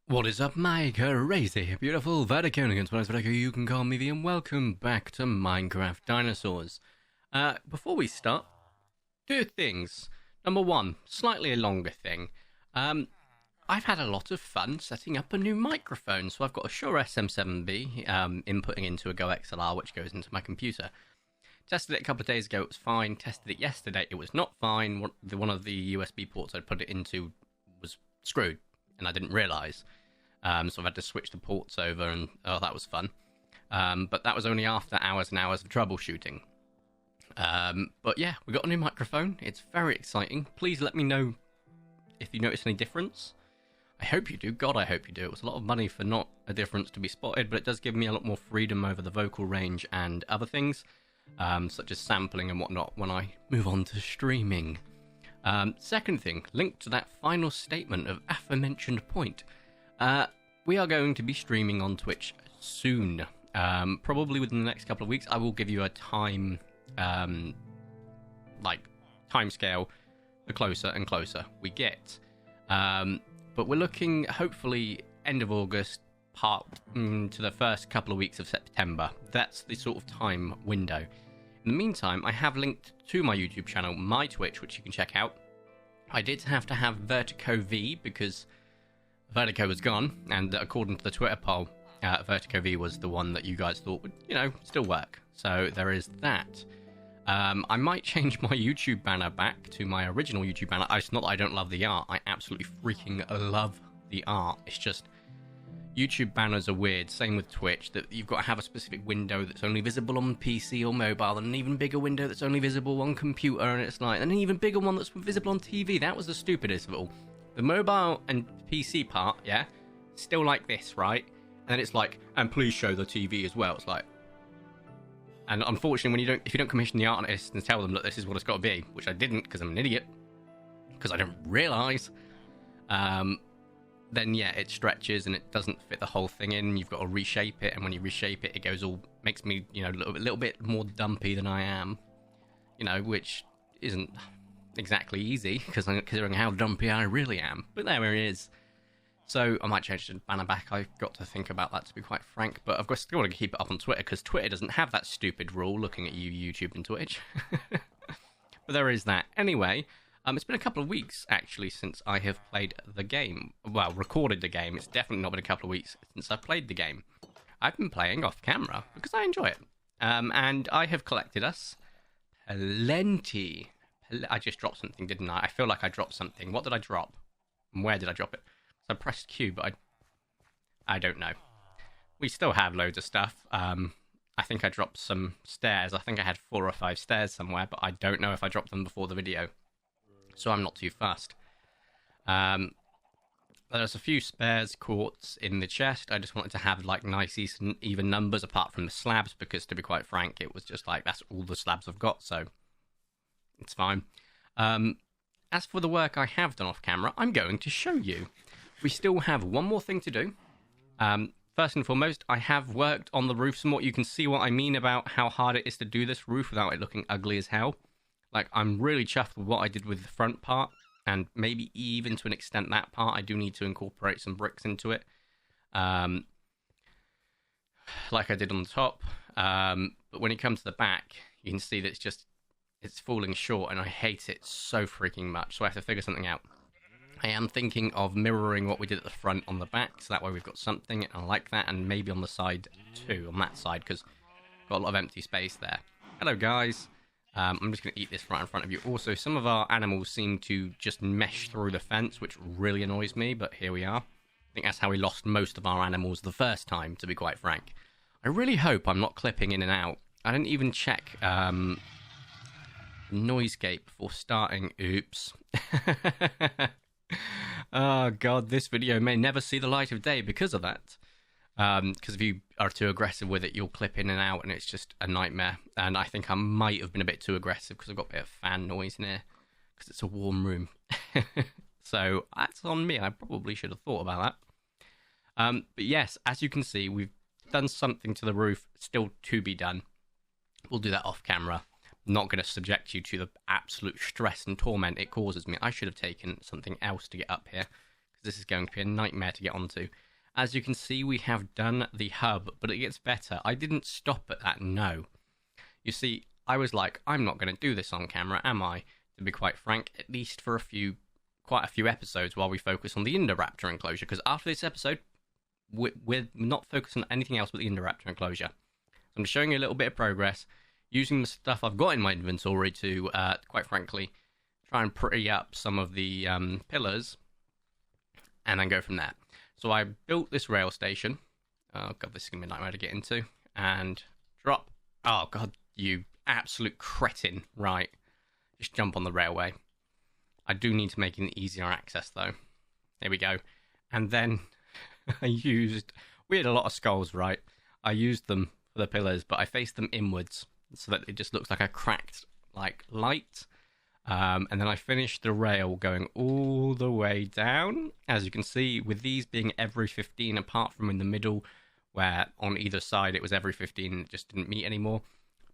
What is up, my crazy, beautiful Verticonians? When I Vertico, you can call me V, and welcome back to Minecraft Dinosaurs. Before we start, two things. Number one, slightly a longer thing. I've had a lot of fun setting up a new microphone. So I've got a Shure SM7B inputting into a Go XLR, which goes into my computer. Tested it a couple of days ago, it was fine. Tested it yesterday, it was not fine. One of the USB ports I'd put it into was screwed, and I didn't realise. So I've had to switch the ports over, and that was fun. But that was only after hours and hours of troubleshooting. But yeah, we got a new microphone. It's very exciting. Please let me know if you notice any difference. I hope you do. God, I hope you do. It was a lot of money for not a difference to be spotted, but it does give me a lot more freedom over the vocal range and other things, such as sampling and whatnot when I move on to streaming. Second thing, linked to that final statement of aforementioned point. We are going to be streaming on Twitch soon. Probably within the next couple of weeks. I will give you a time scale the closer and closer we get. But we're looking, hopefully, end of August, to the first couple of weeks of September. That's the sort of time window. In the meantime, I have linked to my YouTube channel, my Twitch, which you can check out. I did have to have Vertico V because Vertico was gone, and according to the Twitter poll, Vertico V was the one that you guys thought would, still work. So there is that. I might change my YouTube banner back to my original YouTube banner. It's not that I don't love the art. I absolutely freaking love the art. It's just YouTube banners are weird. Same with Twitch, that you've got to have a specific window that's only visible on PC or mobile, and an even bigger window that's only visible on computer, and it's like, and an even bigger one that's visible on TV. That was the stupidest of it all. The mobile and PC part, yeah, still like this, right? And then it's like, and please show the TV as well. It's like, and unfortunately, if you don't commission the artist and tell them that this is what it's got to be, which I didn't because I'm an idiot, because I don't realise, then yeah, it stretches and it doesn't fit the whole thing in. You've got to reshape it, and when you reshape it, it goes makes me, a little bit more dumpy than I am, which isn't exactly easy considering how dumpy I really am. But there it is. So I might change the banner back. I've got to think about that, to be quite frank. But I've still got to keep it up on Twitter, because Twitter doesn't have that stupid rule looking at you, YouTube and Twitch. But there is that. Anyway, it's been a couple of weeks, actually, since I have played the game. Well, recorded the game. It's definitely not been a couple of weeks since I've played the game. I've been playing off camera, because I enjoy it. And I have collected us plenty. I just dropped something, didn't I? I feel like I dropped something. What did I drop? And where did I drop it? So I pressed Q, but I don't know. We still have loads of stuff. I think I dropped some stairs. I think I had 4 or 5 stairs somewhere, but I don't know if I dropped them before the video. So I'm not too fussed. There's a few spares quartz in the chest. I just wanted to have nice even numbers apart from the slabs, because to be quite frank, it was just that's all the slabs I've got, so it's fine. As for the work I have done off camera, I'm going to show you. We still have one more thing to do. First and foremost, I have worked on the roof somewhat. You can see what I mean about how hard it is to do this roof without it looking ugly as hell. I'm really chuffed with what I did with the front part, and maybe even to an extent that part. I do need to incorporate some bricks into it, like I did on the top. But when you come to the back, you can see that it's falling short, and I hate it so freaking much, so I have to figure something out. I am thinking of mirroring what we did at the front on the back, so that way we've got something, and I like that, and maybe on the side too, on that side, because got a lot of empty space there. Hello, guys. I'm just going to eat this right in front of you. Also, some of our animals seem to just mesh through the fence, which really annoys me, but here we are. I think that's how we lost most of our animals the first time, to be quite frank. I really hope I'm not clipping in and out. I didn't even check noise gate before starting. Oops. Oh god, this video may never see the light of day because of that. Because if you are too aggressive with it, you'll clip in and out, and it's just a nightmare. And I think I might have been a bit too aggressive because I've got a bit of fan noise in here, because it's a warm room. So that's on me. I probably should have thought about that. But yes, as you can see, we've done something to the roof, still to be done. We'll do that off camera. Not going to subject you to the absolute stress and torment it causes me. I should have taken something else to get up here, because this is going to be a nightmare to get onto. As you can see, we have done the hub, but it gets better. I didn't stop at that, no. You see, I was like, I'm not going to do this on camera, am I? To be quite frank, at least for quite a few episodes while we focus on the Indoraptor enclosure, because after this episode, we're not focusing on anything else but the Indoraptor enclosure. So I'm just showing you a little bit of progress, using the stuff I've got in my inventory to, quite frankly, try and pretty up some of the pillars, and then go from there. So I built this rail station. Oh god, this is going to be a nightmare to get into. And drop. Oh god, you absolute cretin. Right. Just jump on the railway. I do need to make it an easier access though. There we go. And then we had a lot of skulls, right? I used them for the pillars, but I faced them inwards so that it just looks like a cracked light. And then I finished the rail going all the way down. As you can see, with these being every 15, apart from in the middle, where on either side it was every 15 and it just didn't meet anymore.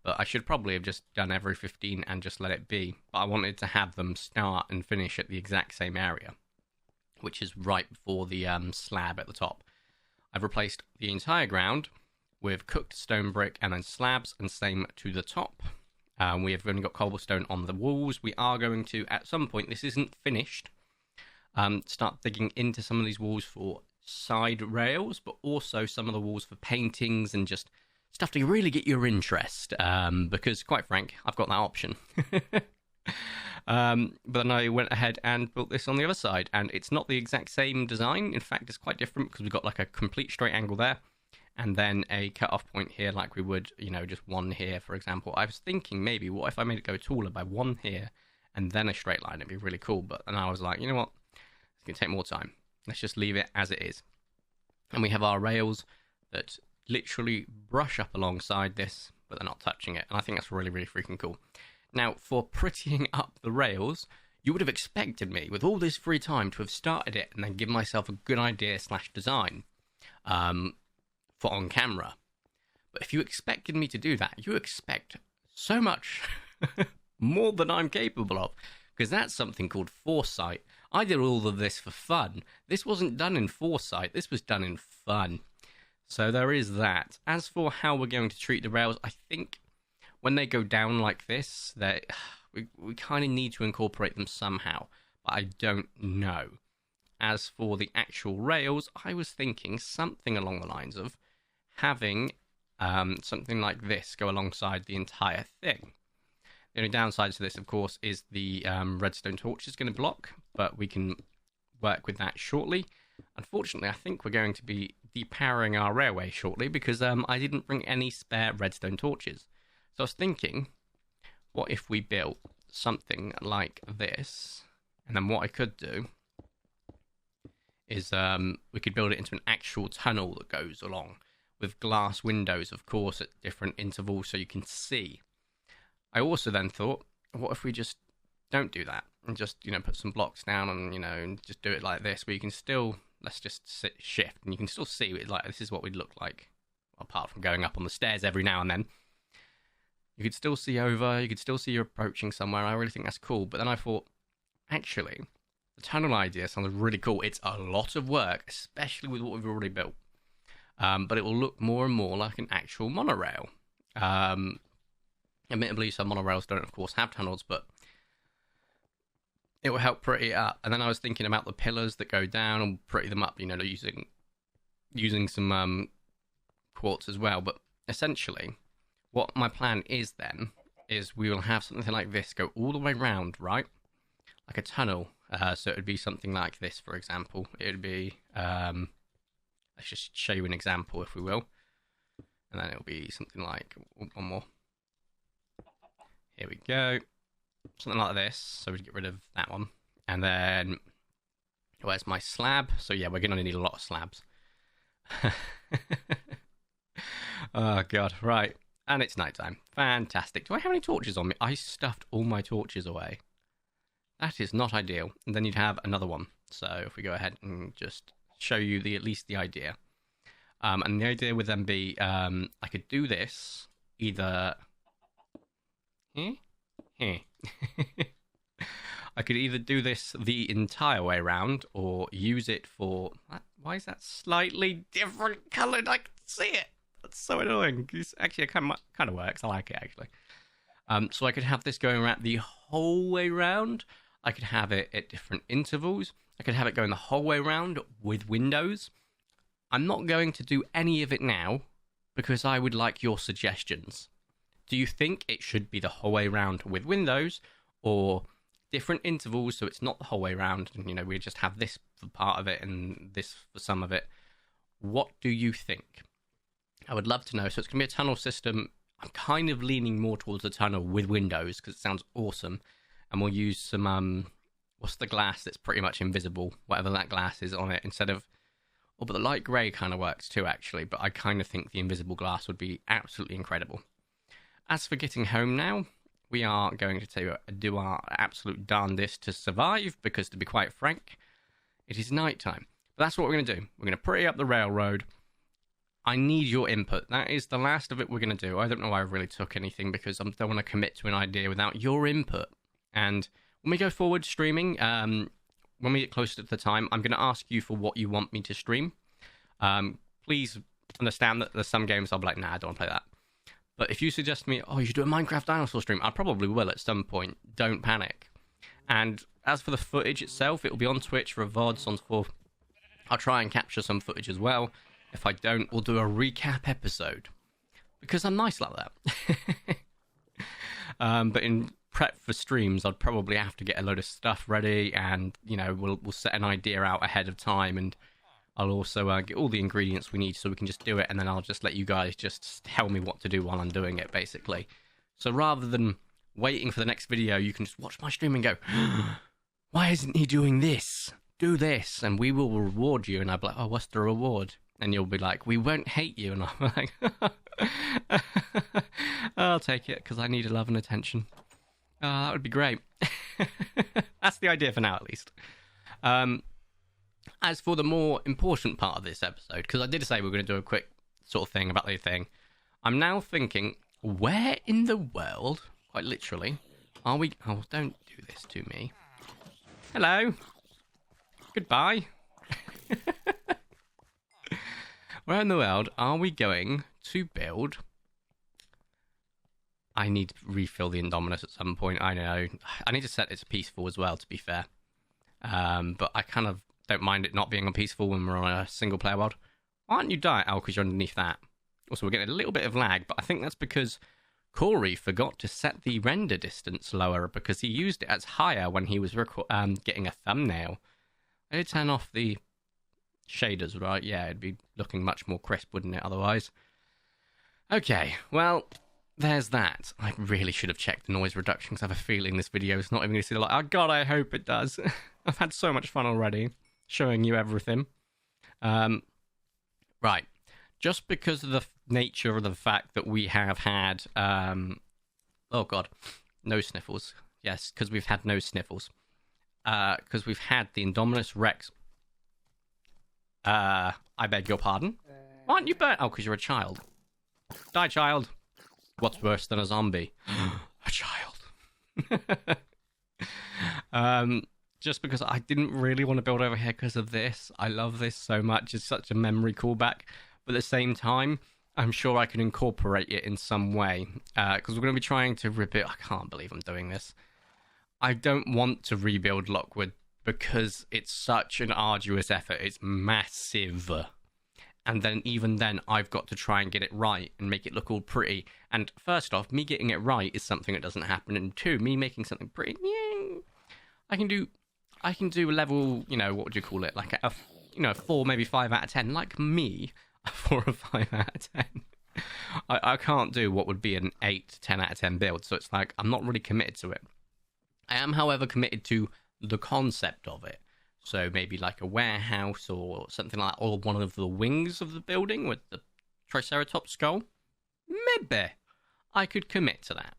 But I should probably have just done every 15 and just let it be. But I wanted to have them start and finish at the exact same area, which is right before the slab at the top. I've replaced the entire ground with cooked stone brick and then slabs, and same to the top. We have only got cobblestone on the walls. We are going to, at some point, this isn't finished, start digging into some of these walls for side rails, but also some of the walls for paintings and just stuff to really get your interest, because, quite frank, I've got that option. But then I went ahead and built this on the other side, and it's not the exact same design. In fact, it's quite different because we've got like a complete straight angle there, and then a cut-off point here like we would, just one here, for example. I was thinking maybe, what if I made it go taller by one here and then a straight line? It'd be really cool. But then I was like, you know what? It's going to take more time. Let's just leave it as it is. And we have our rails that literally brush up alongside this, but they're not touching it. And I think that's really, really freaking cool. Now, for prettying up the rails, you would have expected me, with all this free time, to have started it and then given myself a good idea / design. For on camera. But if you expected me to do that, you expect so much more than I'm capable of, because that's something called foresight. I did all of this for fun. This wasn't done in foresight, this was done in fun. So there is that. As for how we're going to treat the rails, I think when they go down like this, we kind of need to incorporate them somehow, but I don't know. As for the actual rails, I was thinking something along the lines of having something like this go alongside the entire thing. The only downside to this, of course, is the redstone torch is going to block, but we can work with that shortly. Unfortunately, I think we're going to be depowering our railway shortly because I didn't bring any spare redstone torches. So I was thinking, what if we built something like this? And then what I could do is we could build it into an actual tunnel that goes along, with glass windows, of course, at different intervals so you can see. I also then thought, what if we just don't do that and just, put some blocks down and just do it like this, where you can still, let's just shift, and you can still see it, like, this is what we'd look like, apart from going up on the stairs every now and then. You could still see over, you could still see you're approaching somewhere. I really think that's cool. But then I thought, actually, the tunnel idea sounds really cool. It's a lot of work, especially with what we've already built. But it will look more and more like an actual monorail. Admittedly, some monorails don't, of course, have tunnels, but it will help pretty it up. And then I was thinking about the pillars that go down and pretty them up, using some quartz as well. But essentially, what my plan is then is we will have something like this go all the way round, right? Like a tunnel. So it would be something like this, for example. It would be, let's just show you an example, if we will. And then it'll be something like, one more. Here we go. Something like this. So we get rid of that one. And then, where's my slab? So yeah, we're going to need a lot of slabs. Oh god, right. And it's nighttime. Fantastic. Do I have any torches on me? I stuffed all my torches away. That is not ideal. And then you'd have another one. So if we go ahead and just show you at least the idea. And the idea would then be, I could do this either here. I could either do this the entire way around or use it for... Why is that slightly different coloured? I can see it. That's so annoying. Actually, it kind of works. I like it, actually. So I could have this going around the whole way round. I could have it at different intervals. I could have it going the whole way around with windows. I'm not going to do any of it now because I would like your suggestions. Do you think it should be the whole way around with windows or different intervals so it's not the whole way around and, you know, we just have this for part of it and this for some of it? What do you think? I would love to know. So it's going to be a tunnel system. I'm kind of leaning more towards the tunnel with windows because it sounds awesome. And we'll use some, what's the glass that's pretty much invisible? Whatever that glass is on it instead of... Oh, but the light grey kind of works too, actually. But I kind of think the invisible glass would be absolutely incredible. As for getting home now, we are going to do our absolute darndest to survive because, to be quite frank, it is night time. But that's what we're going to do. We're going to pretty up the railroad. I need your input. That is the last of it we're going to do. I don't know why I really took anything because I don't want to commit to an idea without your input. And when we go forward streaming, when we get closer to the time, I'm going to ask you for what you want me to stream. Please understand that there's some games I'll be like, nah, I don't want to play that. But if you suggest to me, oh, you should do a Minecraft dinosaur stream, I probably will at some point. Don't panic. And as for the footage itself, it will be on Twitch for a VOD, so on so forth. I'll try and capture some footage as well. If I don't, we'll do a recap episode. Because I'm nice like that. But in prep for streams, I'd probably have to get a load of stuff ready, and, you know, we'll set an idea out ahead of time, and I'll also get all the ingredients we need so we can just do it, and then I'll just let you guys just tell me what to do while I'm doing it, basically. So rather than waiting for the next video, you can just watch my stream and go, why isn't he doing this? Do this, and we will reward you. And I'll be like, oh, what's the reward? And you'll be like, we won't hate you. And I'm like, I'll take it, because I need love and attention. That would be great. That's the idea for now, at least. As for the more important part of this episode, because I did say we were going to do a quick sort of thing about the thing, I'm now thinking, where in the world, quite literally, are we... Oh, don't do this to me. Hello. Goodbye. Where in the world are we going to build... I need to refill the Indominus at some point, I know. I need to set it to peaceful as well, to be fair. But I kind of don't mind it not being on peaceful when we're on a single player world. Why aren't you die? Oh, because you're underneath that. Also, we're getting a little bit of lag, but I think that's because Corey forgot to set the render distance lower because he used it as higher when he was getting a thumbnail. I did turn off the shaders, right? Yeah, it'd be looking much more crisp, wouldn't it, otherwise? Okay, well, there's that. I really should have checked the noise reduction because I have a feeling this video is not even going to see the light. Oh, God, I hope it does. I've had so much fun already showing you everything. Right. Just because of the nature of the fact that we have had... oh, God. No sniffles. Yes, because we've had no sniffles. Because we've had the Indominus Rex. I beg your pardon? Why aren't you burnt? Oh, because you're a child. Die, child. What's worse than a zombie? A child. Just because I didn't really want to build over here because of this. I love this so much. It's such a memory callback. But at the same time, I'm sure I can incorporate it in some way. Because we're going to be trying to rebuild... I can't believe I'm doing this. I don't want to rebuild Lockwood because it's such an arduous effort. It's massive. And then even then, I've got to try and get it right and make it look all pretty. And first off, me getting it right is something that doesn't happen. And two, me making something pretty... Yeah, I can do a level, you know, what would you call it? Like a 4, maybe 5 out of 10. Like me, a 4 or 5 out of 10. I can't do what would be an 8 to 10 out of 10 build. So it's like, I'm not really committed to it. I am, however, committed to the concept of it. So maybe like a warehouse or something like that, or one of the wings of the building with the Triceratops skull. Maybe I could commit to that.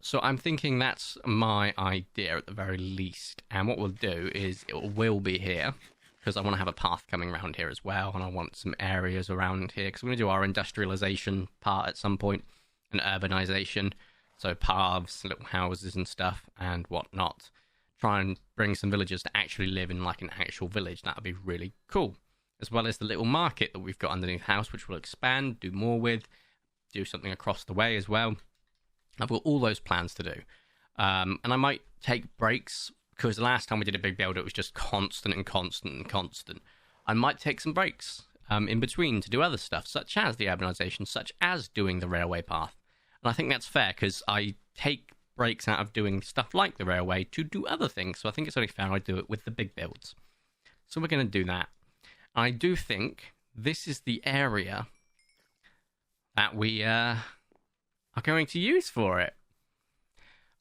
So I'm thinking that's my idea at the very least. And what we'll do is it will be here because I want to have a path coming around here as well. And I want some areas around here because we're going to do our industrialization part at some point and urbanization. So paths, little houses and stuff and whatnot. Try and bring some villagers to actually live in like an actual village. That would be really cool. As well as the little market that we've got underneath the house, which we'll expand, do more with, do something across the way as well. I've got all those plans to do. And I might take breaks, because the last time we did a big build, it was just constant and constant and constant. I might take some breaks in between to do other stuff, such as the urbanization, such as doing the railway path. And I think that's fair, because I take breaks out of doing stuff like the railway to do other things. So I think it's only fair I do it with the big builds. So we're going to do that. I do think this is the area that we are going to use for it.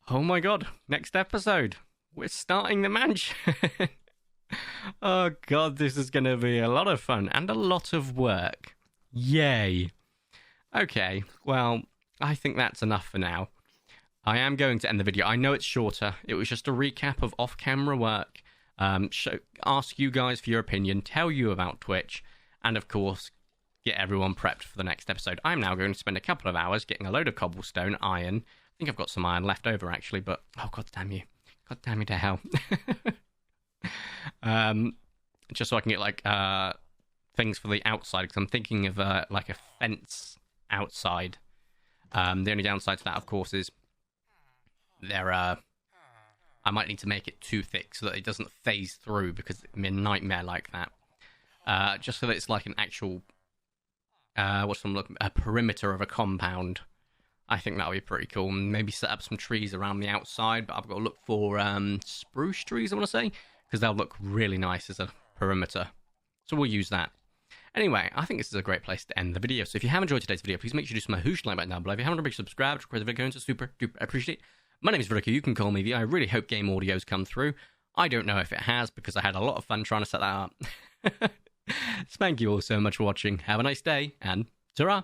Oh my god, next episode, we're starting the mansion. Oh god, this is going to be a lot of fun and a lot of work. Yay. Okay, well, I think that's enough for now. I am going to end the video. I know it's shorter. It was just a recap of off-camera work. Ask you guys for your opinion, tell you about Twitch, and of course, get everyone prepped for the next episode. I'm now going to spend a couple of hours getting a load of cobblestone, iron. I think I've got some iron left over, actually, but... oh, god damn you. God damn you to hell. Just so I can get, like, things for the outside, because I'm thinking of, like, a fence outside. The only downside to that, of course, is I might need to make it too thick so that it doesn't phase through, because it'd be a nightmare like that. Just so that it's like an actual, a perimeter of a compound. I think that would be pretty cool. Maybe set up some trees around the outside, but I've got to look for spruce trees, I want to say, because they'll look really nice as a perimeter. So we'll use that. Anyway, I think this is a great place to end the video. So if you have enjoyed today's video, please make sure to smash the like button down below. If you haven't already subscribed, request the video going to super duper appreciate. My name is Vertico, you can call me V. I really hope game audio's come through. I don't know if it has, because I had a lot of fun trying to set that up. Thank you all so much for watching. Have a nice day, and ta-ra!